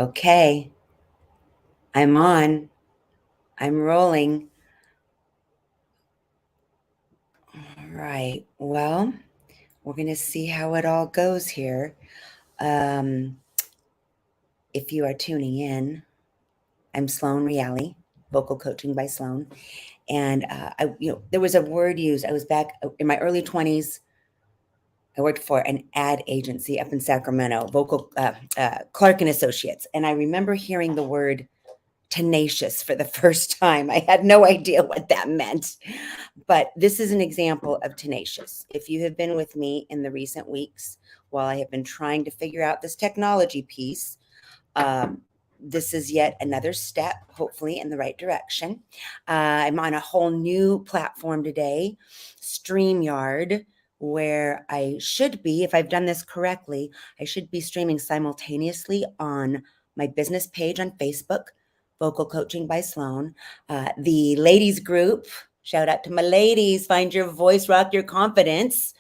Okay, I'm on. I'm rolling. All right. Well, we're going to see how it all goes here. Um, if you are tuning in, I'm Sloan Reale, vocal coaching by Sloan. And there was a word used. I was back in my early 20s. I worked for an ad agency up in Sacramento, Clark and Associates. And I remember hearing the word tenacious for the first time. I had no idea what that meant. But this is an example of tenacious. If you have been with me in the recent weeks while I have been trying to figure out this technology piece, this is yet another step, hopefully, in the right direction. I'm on a whole new platform today, StreamYard, where I should be, if I've done this correctly, I should be streaming simultaneously on my business page on Facebook, Vocal Coaching by Sloan, the ladies group. Shout out to my ladies. Find your voice, rock your confidence.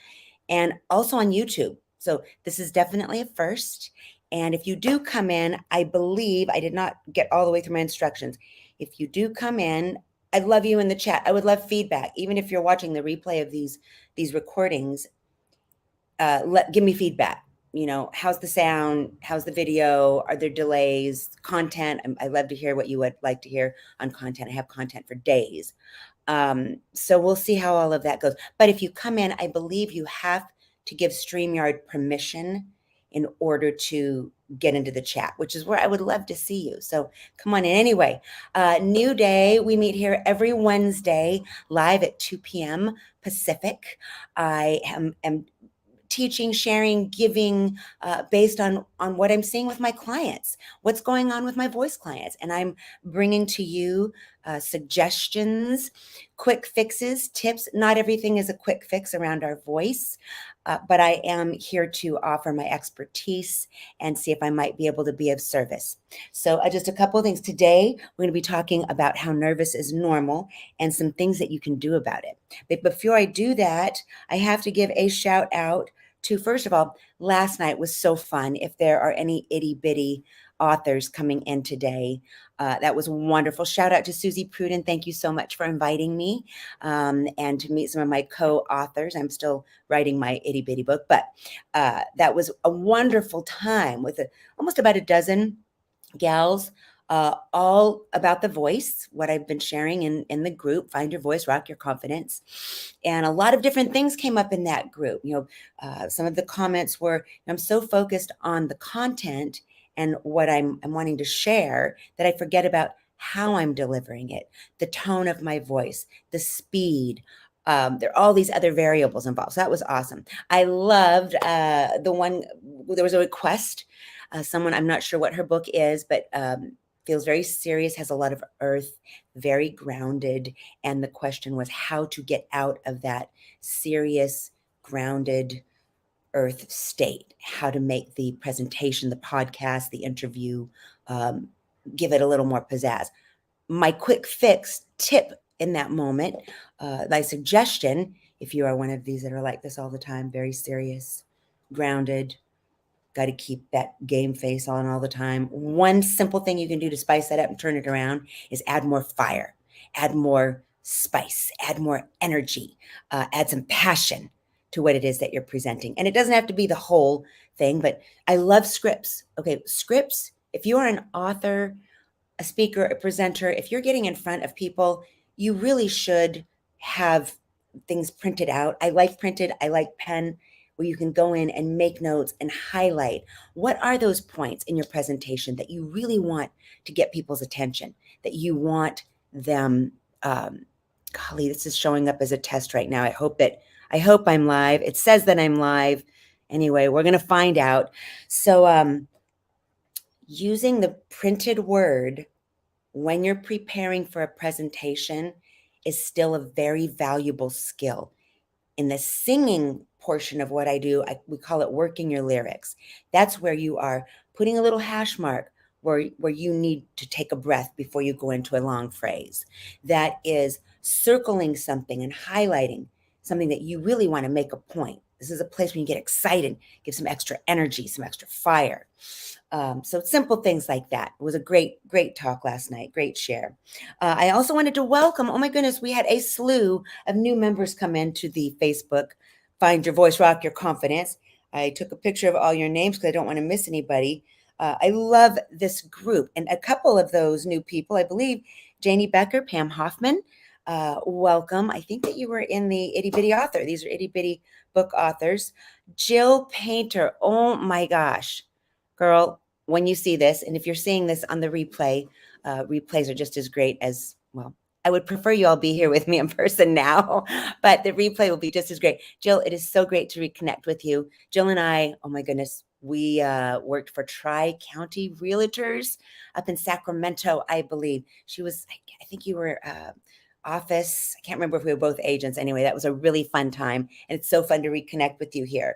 And also on YouTube. So this is definitely a first. And if you do come in, I believe I did not get all the way through my instructions. If you do come in, I'd love you in the chat. I would love feedback. Even if you're watching the replay of these recordings, give me feedback. How's the sound? How's the video? Are there delays? Content? I love to hear what you would like to hear on content. I have content for days. So we'll see how all of that goes. But if you come in, I believe you have to give StreamYard permission in order to get into the chat, which is where I would love to see you. So come on in. Anyway, new day. We meet here every Wednesday live at 2 p.m. Pacific. I am teaching, sharing, giving based on what I'm seeing with my clients, what's going on with my voice clients. And I'm bringing to you suggestions, quick fixes, tips. Not everything is a quick fix around our voice, but I am here to offer my expertise and see if I might be able to be of service. So just a couple of things. Today, we're going to be talking about how nervous is normal and some things that you can do about it. But before I do that, I have to give a shout out to, first of all, last night was so fun. If there are any itty bitty authors coming in today, that was wonderful. Shout out to Susie Pruden. Thank you so much for inviting me and to meet some of my co-authors. I'm still writing my itty bitty book, but that was a wonderful time with almost about a dozen gals, all about the voice, what I've been sharing in the group, Find Your Voice, Rock Your Confidence. And a lot of different things came up in that group. Some of the comments were, I'm so focused on the content and what I'm wanting to share that I forget about how I'm delivering it, the tone of my voice, the speed. There are all these other variables involved. So that was awesome. I loved the one, there was a request. Someone, I'm not sure what her book is, but feels very serious, has a lot of earth, very grounded. And the question was how to get out of that serious, grounded earth state, how to make the presentation, the podcast, the interview, give it a little more pizzazz. My quick fix tip in that moment, my suggestion, if you are one of these that are like this all the time, very serious, grounded, got to keep that game face on all the time. One simple thing you can do to spice that up and turn it around is add more fire, add more spice, add more energy, add some passion to what it is that you're presenting. And it doesn't have to be the whole thing, but I love scripts. Okay, scripts, if you are an author, a speaker, a presenter, if you're getting in front of people, you really should have things printed out. I like printed, I like pen, where you can go in and make notes and highlight what are those points in your presentation that you really want to get people's attention, that you want them, golly, this is showing up as a test right now. I hope I'm live. It says that I'm live. Anyway, we're going to find out. So using the printed word when you're preparing for a presentation is still a very valuable skill. In the singing portion of what I do, we call it working your lyrics. That's where you are putting a little hash mark where you need to take a breath before you go into a long phrase. That is circling something and highlighting something that you really want to make a point. This is a place where you get excited, give some extra energy, some extra fire. So simple things like that. It was a great, great talk last night. Great share. I also wanted to welcome, oh my goodness, we had a slew of new members come into the Facebook Find Your Voice, Rock Your Confidence. I took a picture of all your names because I don't want to miss anybody. I love this group. And a couple of those new people, I believe, Janie Becker, Pam Hoffman, welcome. I think that you were in the Itty Bitty Author. These are Itty Bitty book authors. Jill Painter, oh my gosh. Girl, when you see this, and if you're seeing this on the replay, replays are just as great as, well, I would prefer you all be here with me in person now, but the replay will be just as great. Jill, it is so great to reconnect with you. Jill and I, oh my goodness, we worked for Tri-County Realtors up in Sacramento, I believe. She was, I think you were office. I can't remember if we were both agents. Anyway, that was a really fun time. And it's so fun to reconnect with you here.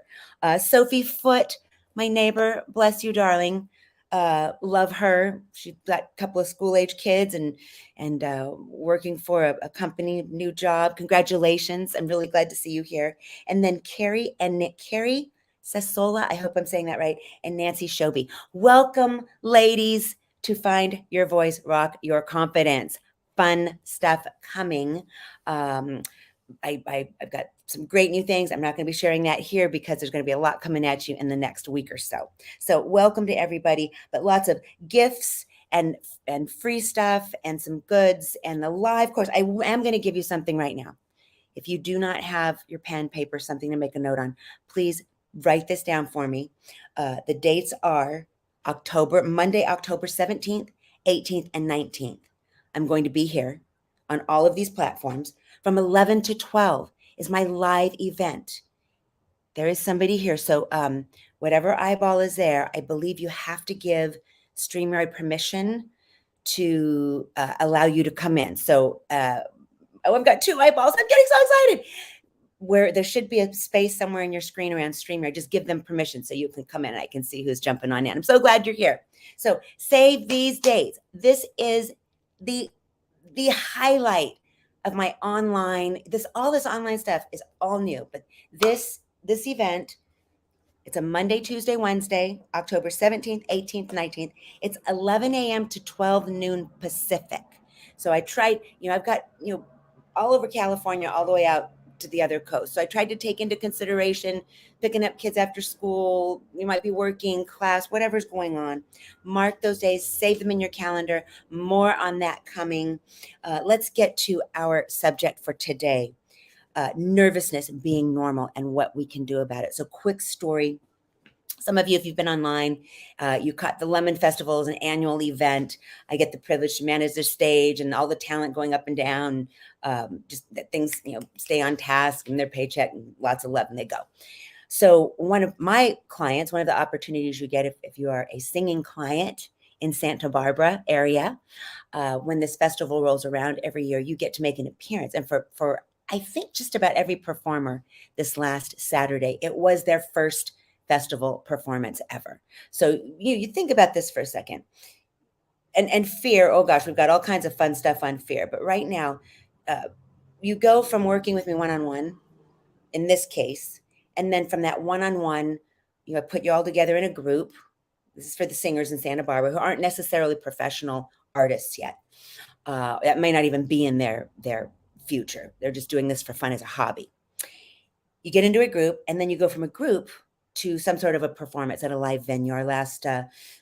Sophie Foote, my neighbor, bless you, darling. Love her. She's got a couple of school-age kids and working for a company, new job. Congratulations. I'm really glad to see you here. And then Carrie Sassola, I hope I'm saying that right, and Nancy Shoby. Welcome, ladies, to Find Your Voice, Rock Your Confidence. Fun stuff coming. I've got some great new things. I'm not going to be sharing that here because there's going to be a lot coming at you in the next week or so. So welcome to everybody, but lots of gifts and free stuff and some goods and the live course. I am going to give you something right now. If you do not have your pen, paper, something to make a note on, please write this down for me. The dates are Monday, October 17th, 18th, and 19th. I'm going to be here on all of these platforms from 11 to 12 is my live event. There is somebody here. So whatever eyeball is there, I believe you have to give StreamYard permission to allow you to come in. So, I've got 2 eyeballs. I'm getting so excited. Where there should be a space somewhere in your screen around StreamYard, just give them permission so you can come in and I can see who's jumping on in. I'm so glad you're here. So save these dates. This is the highlight of my online, all this online stuff is all new, but this event, it's a Monday, Tuesday, Wednesday, October 17th, 18th, 19th. It's 11 a.m. to 12 noon Pacific. So I tried, I've got, all over California, all the way out to the other coast. So I tried to take into consideration picking up kids after school. You might be working, class, whatever's going on. Mark those days, save them in your calendar. More on that coming. Let's get to our subject for today. Nervousness being normal and what we can do about it. So quick story. Some of you, if you've been online, you caught the Lemon Festival as an annual event. I get the privilege to manage the stage and all the talent going up and down, just that things, stay on task and their paycheck and lots of love and they go. So one of my clients, one of the opportunities you get if you are a singing client in Santa Barbara area, when this festival rolls around every year, you get to make an appearance. And for I think just about every performer this last Saturday, it was their first festival performance ever. So you think about this for a second. And fear, oh gosh, we've got all kinds of fun stuff on fear. But right now, you go from working with me one-on-one, in this case, and then from that one-on-one, I put you all together in a group. This is for the singers in Santa Barbara who aren't necessarily professional artists yet. That may not even be in their future. They're just doing this for fun as a hobby. You get into a group, and then you go from a group to some sort of a performance at a live venue. Our last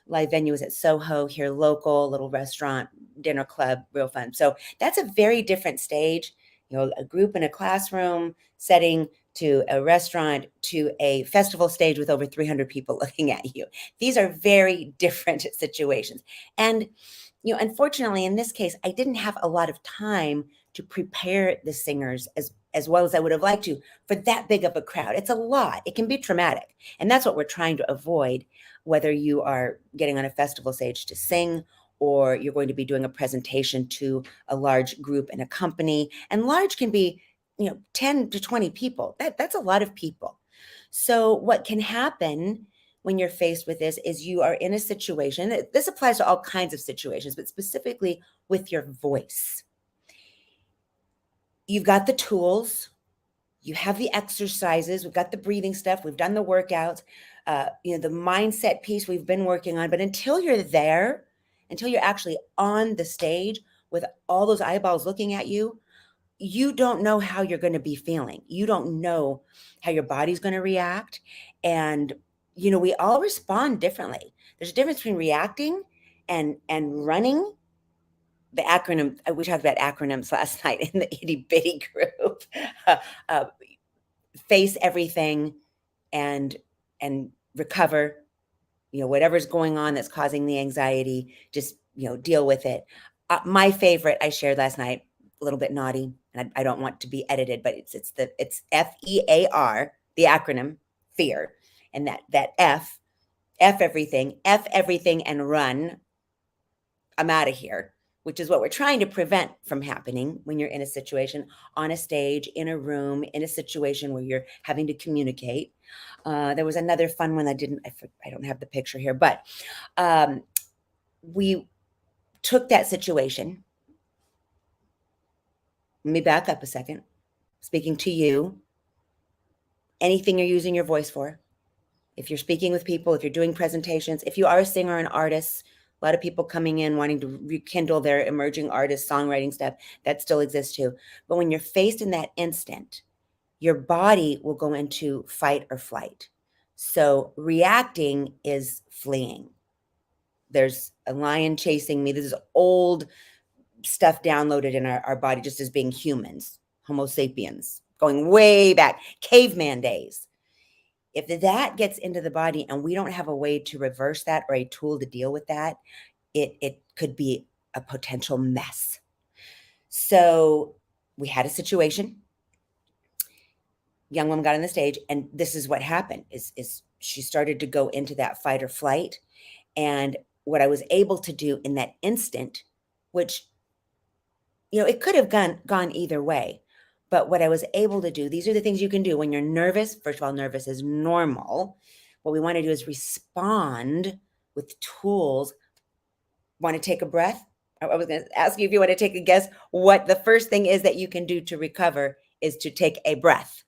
live venue was at Soho here, local, little restaurant, dinner club, real fun. So that's a very different stage. A group in a classroom setting to a restaurant to a festival stage with over 300 people looking at you. These are very different situations. And, unfortunately, in this case, I didn't have a lot of time to prepare the singers as well as I would have liked to for that big of a crowd. It's a lot. It can be traumatic. And that's what we're trying to avoid, whether you are getting on a festival stage to sing or you're going to be doing a presentation to a large group in a company. And large can be, 10 to 20 people. That's a lot of people. So what can happen when you're faced with this is you are in a situation, this applies to all kinds of situations, but specifically with your voice. You've got the tools, You have the exercises, we've got the breathing stuff, we've done the workouts, the mindset piece we've been working on. But until you're there, until you're actually on the stage with all those eyeballs looking at you, you don't know how you're going to be feeling. You don't know how your body's going to react. And, we all respond differently. There's a difference between reacting and running. The acronym, we talked about acronyms last night in the itty bitty group. uh, Face everything and recover, whatever's going on that's causing the anxiety, just, deal with it. My favorite I shared last night, a little bit naughty, and I don't want to be edited, but it's FEAR, the acronym, fear. And that F everything and run. I'm out of here, which is what we're trying to prevent from happening when you're in a situation, on a stage, in a room, in a situation where you're having to communicate. There was another fun one I don't have the picture here, but we took that situation. Let me back up a second. Speaking to you, anything you're using your voice for, if you're speaking with people, if you're doing presentations, if you are a singer and artist, a lot of people coming in wanting to rekindle their emerging artist songwriting stuff, that still exists too. But when you're faced in that instant, your body will go into fight or flight. So reacting is fleeing. There's a lion chasing me. This is old stuff downloaded in our body just as being humans, Homo sapiens, going way back, caveman days. If that gets into the body and we don't have a way to reverse that or a tool to deal with that, it could be a potential mess. So we had a situation. Young woman got on the stage, and this is what happened is she started to go into that fight or flight. And what I was able to do in that instant, which, it could have gone either way. But what I was able to do, these are the things you can do when you're nervous. First of all, nervous is normal. What we want to do is respond with tools. Want to take a breath? I was going to ask you if you want to take a guess what the first thing is that you can do to recover is to take a breath.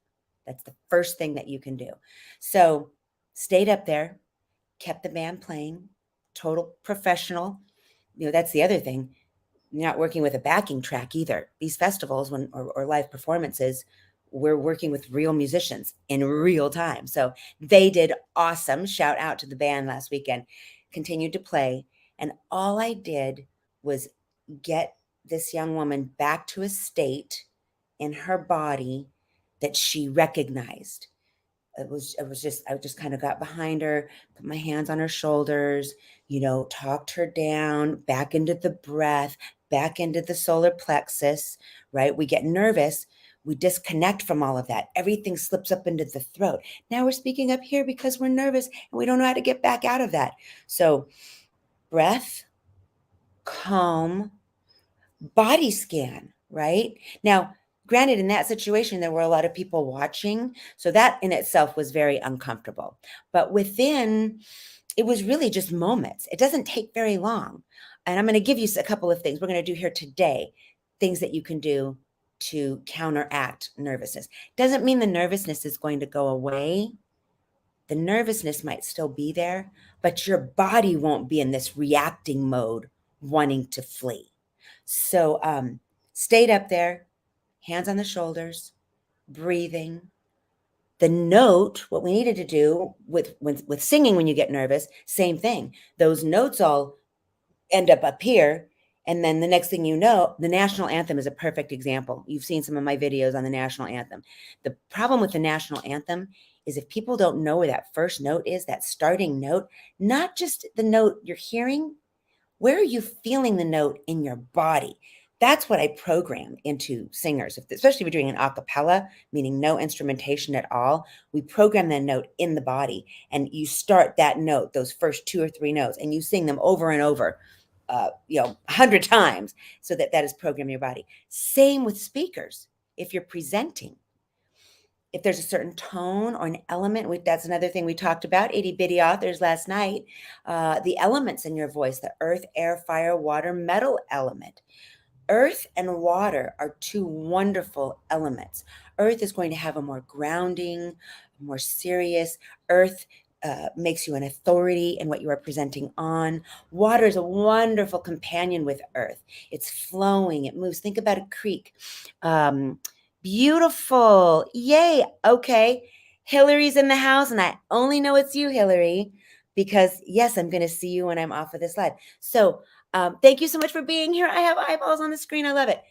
That's the first thing that you can do. So stayed up there, kept the band playing, total professional. That's the other thing. You're not working with a backing track either. These festivals or live performances, we're working with real musicians in real time. So they did awesome. Shout out to the band last weekend. Continued to play. And all I did was get this young woman back to a state in her body that she recognized. I just kind of got behind her, put my hands on her shoulders, talked her down, back into the breath, back into the solar plexus, right? We get nervous. We disconnect from all of that. Everything slips up into the throat. Now we're speaking up here because we're nervous and we don't know how to get back out of that. So breath, calm, body scan, right? Now, granted, in that situation, there were a lot of people watching. So that in itself was very uncomfortable. But within, it was really just moments. It doesn't take very long. And I'm going to give you a couple of things we're going to do here today, things that you can do to counteract nervousness. Doesn't mean the nervousness is going to go away. The nervousness might still be there, but your body won't be in this reacting mode, wanting to flee. So stayed up there, hands on the shoulders, breathing. The note, what we needed to do with singing when you get nervous, same thing. Those notes all end up here. And then the next thing you know, the national anthem is a perfect example. You've seen some of my videos on the national anthem. The problem with the national anthem is if people don't know where that first note is, that starting note, not just the note you're hearing, where are you feeling the note in your body? That's what I program into singers, especially if we're doing an a cappella, meaning no instrumentation at all. We program that note in the body, and you start that note, those first 2 or 3 notes, and you sing them over and over, 100 times, so that is programming your body. Same with speakers. If you're presenting, if there's a certain tone or an element, that's another thing we talked about, itty bitty authors last night, the elements in your voice, the earth, air, fire, water, metal element. Earth and water are two wonderful elements. Earth is going to have a more grounding, more serious. Earth makes you an authority in what you are presenting on. Water is a wonderful companion with earth. It's flowing, it moves. Think about a creek. Beautiful. Yay. Okay. Hillary's in the house, and I only know it's you, Hillary, because yes, I'm going to see you when I'm off of this live. So, thank you so much for being here. I have eyeballs on the screen. I love it.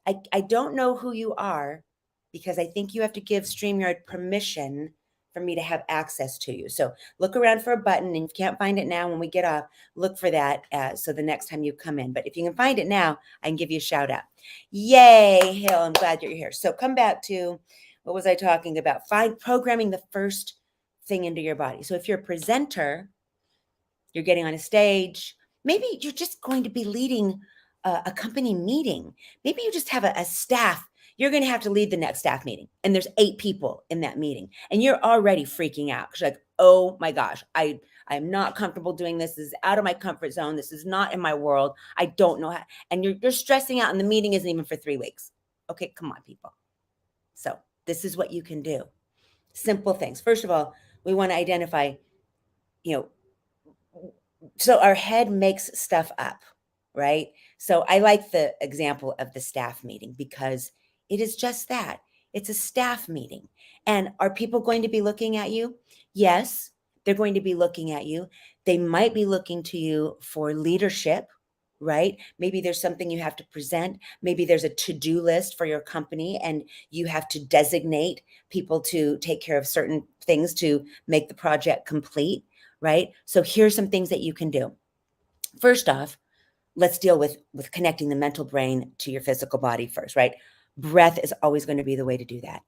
I don't know who you are because I think you have to give StreamYard permission for me to have access to you. So look around for a button, and if you can't find it now when we get off, look for that so the next time you come in. But if you can find it now, I can give you a shout out. Yay, Hill, I'm glad you're here. So come back to, what was I talking about? Programming the first thing into your body. So if you're a presenter, you're getting on a stage, maybe you're just going to be leading a company meeting. Maybe you just have a staff. You're going to have to lead the next staff meeting, and there's 8 people in that meeting, and you're already freaking out because you're like, oh my gosh, I'm not comfortable doing this. This is out of my comfort zone. This is not in my world. I don't know how. And you're stressing out, and the meeting isn't even for 3 weeks. Okay, come on, people. So this is what you can do. Simple things. First of all, we want to identify, so our head makes stuff up, right? So I like the example of the staff meeting because it is just that. It's a staff meeting. And are people going to be looking at you? Yes, they're going to be looking at you. They might be looking to you for leadership, right? Maybe there's something you have to present. Maybe there's a to-do list for your company and you have to designate people to take care of certain things to make the project complete, right? So here's some things that you can do. First off, let's deal with connecting the mental brain to your physical body first, right? Breath is always going to be the way to do that.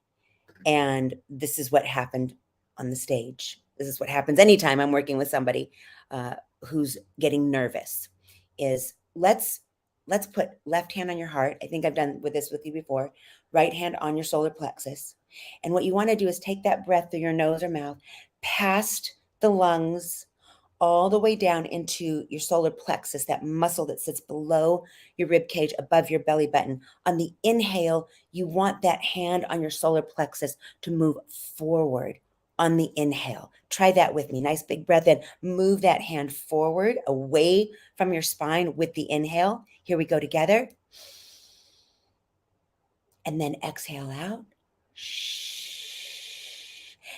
And this is what happened on the stage. This is what happens anytime I'm working with somebody who's getting nervous, is let's put left hand on your heart. I think I've done this with you before. Right hand on your solar plexus. And what you want to do is take that breath through your nose or mouth, past the lungs, all the way down into your solar plexus, that muscle that sits below your rib cage, above your belly button. On the inhale, you want that hand on your solar plexus to move forward on the inhale. Try that with me. Nice big breath in. Move that hand forward, away from your spine with the inhale. Here we go together. And then exhale out.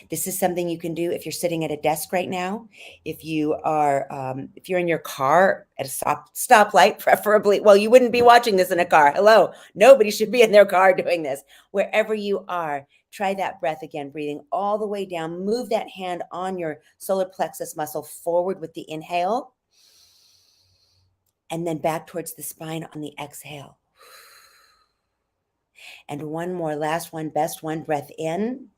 This is something you can do if you're sitting at a desk right now. If you are, if you're in your car at a stoplight, preferably. Well, you wouldn't be watching this in a car. Hello, nobody should be in their car doing this. Wherever you are, try that breath again, breathing all the way down. Move that hand on your solar plexus muscle forward with the inhale, and then back towards the spine on the exhale. And one more, last one, best one, breath in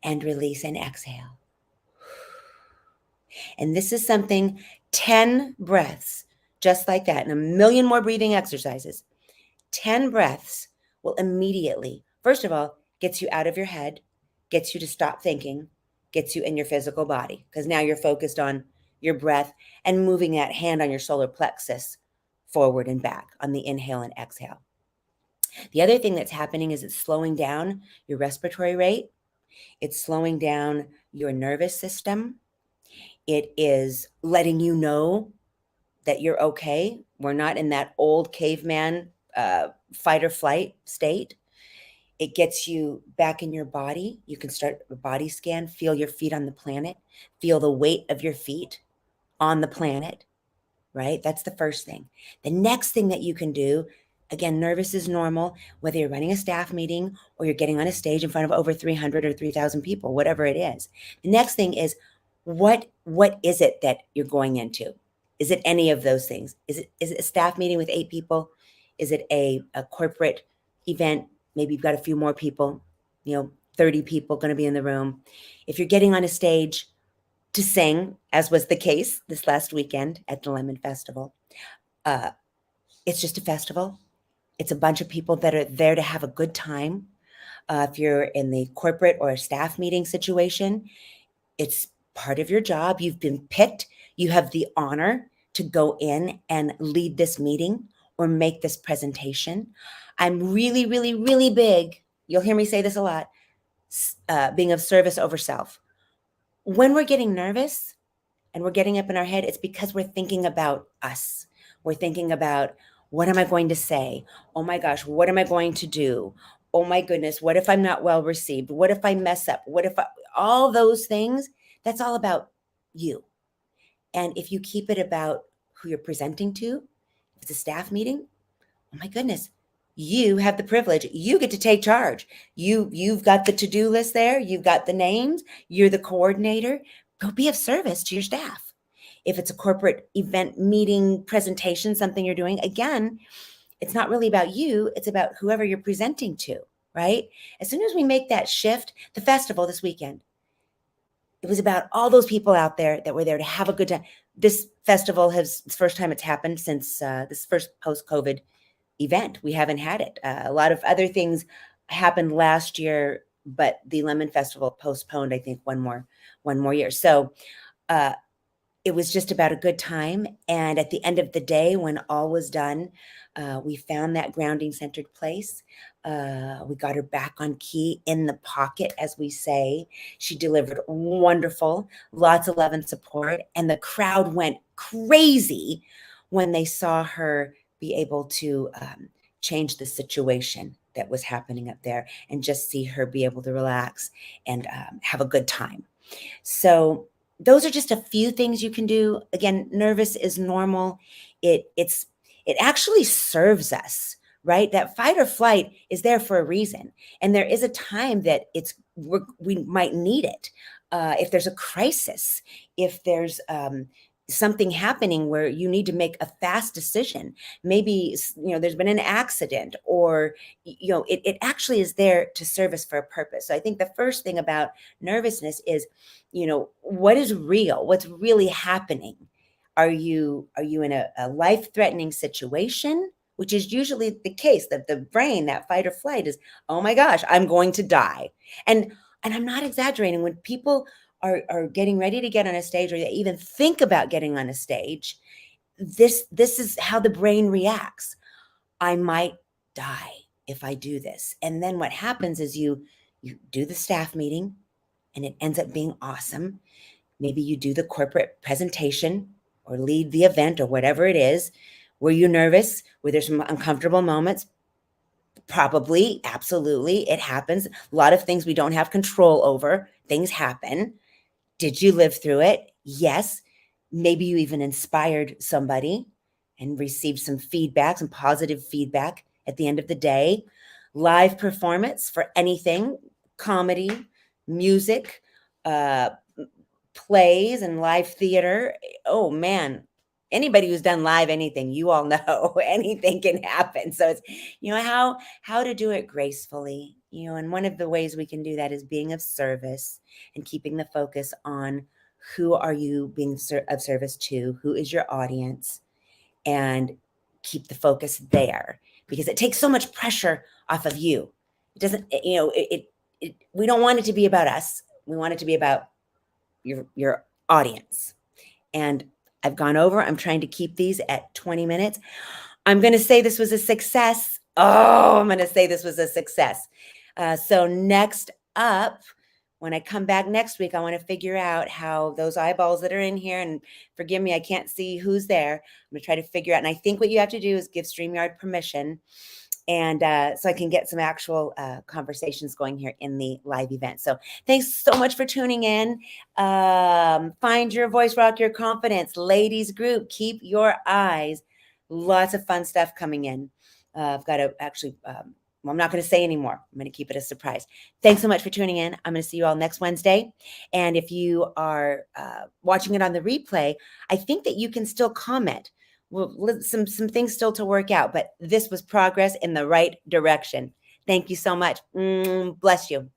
and release and exhale. And this is something, 10 breaths, just like that, and a million more breathing exercises. 10 breaths will immediately, first of all, gets you out of your head, gets you to stop thinking, gets you in your physical body, because now you're focused on your breath and moving that hand on your solar plexus forward and back on the inhale and exhale. The other thing that's happening is it's slowing down your respiratory rate. It's slowing down your nervous system. It is letting you know that you're okay. We're not in that old caveman fight or flight state. It gets you back in your body. You can start a body scan, feel your feet on the planet, feel the weight of your feet on the planet, right? That's the first thing. The next thing that you can do, again, nervous is normal, whether you're running a staff meeting or you're getting on a stage in front of over 300 or 3,000 people, whatever it is. The next thing is, what is it that you're going into? Is it any of those things? Is it a staff meeting with 8 people? Is it a corporate event? Maybe you've got a few more people, 30 people going to be in the room. If you're getting on a stage to sing, as was the case this last weekend at the Lemon Festival, it's just a festival. It's a bunch of people that are there to have a good time. If you're in the corporate or a staff meeting situation, it's part of your job. You've been picked. You have the honor to go in and lead this meeting or make this presentation. I'm really, really, really big. You'll hear me say this a lot, being of service over self. When we're getting nervous and we're getting up in our head, it's because we're thinking about us. We're thinking about, what am I going to say? Oh my gosh, what am I going to do? Oh my goodness, what if I'm not well received? What if I mess up? All those things, that's all about you. And if you keep it about who you're presenting to, if it's a staff meeting, oh my goodness, you have the privilege. You get to take charge. You've got the to-do list there. You've got the names. You're the coordinator. Go be of service to your staff. If it's a corporate event, meeting, presentation, something you're doing, again, it's not really about you. It's about whoever you're presenting to, right? As soon as we make that shift, the festival this weekend, it was about all those people out there that were there to have a good time. This festival it's the first time it's happened since this first post-COVID event. We haven't had it. A lot of other things happened last year, but the Lemon Festival postponed, I think, one more year. So it was just about a good time. And at the end of the day, when all was done, we found that grounding centered place. We got her back on key, in the pocket, as we say. She delivered wonderful, lots of love and support. And the crowd went crazy when they saw her be able to change the situation that was happening up there, and just see her be able to relax and have a good time. So those are just a few things you can do. Again, nervous is normal. It actually serves us, right? That fight or flight is there for a reason. And there is a time that we might need it. If there's a crisis, if there's something happening where you need to make a fast decision, maybe, there's been an accident, or, it actually is there to serve us for a purpose. So I think the first thing about nervousness is, what is real? What's really happening? Are you in a life-threatening situation? Which is usually the case, that the brain, that fight or flight, is, oh my gosh, I'm going to die. And I'm not exaggerating. When people are getting ready to get on a stage, or they even think about getting on a stage, this is how the brain reacts. I might die if I do this. And then what happens is you do the staff meeting, and it ends up being awesome. Maybe you do the corporate presentation or lead the event or whatever it is. Were you nervous? Were there some uncomfortable moments? Probably, absolutely. It happens. A lot of things we don't have control over. Things happen. Did you live through it? Yes. Maybe you even inspired somebody and received some feedback, some positive feedback at the end of the day. Live performance for anything, comedy, music, plays, and live theater. Oh man, anybody who's done live anything, you all know anything can happen. So it's, how to do it gracefully, and one of the ways we can do that is being of service and keeping the focus on who are you being of service to, who is your audience, and keep the focus there, because it takes so much pressure off of you. It doesn't, we don't want it to be about us. We want it to be about your audience. And I've gone over. I'm trying to keep these at 20 minutes. I'm going to say this was a success. Oh, I'm going to say this was a success. So next up, when I come back next week, I want to figure out how those eyeballs that are in here, and forgive me, I can't see who's there. I'm going to try to figure out. And I think what you have to do is give StreamYard permission. And so I can get some actual conversations going here in the live event. So thanks so much for tuning in. Find your voice, rock your confidence. Ladies group, keep your eyes. Lots of fun stuff coming in. I've got to actually, I'm not going to say anymore. I'm going to keep it a surprise. Thanks so much for tuning in. I'm going to see you all next Wednesday. And if you are watching it on the replay, I think that you can still comment. Well, some things still to work out, but this was progress in the right direction. Thank you so much. Bless you.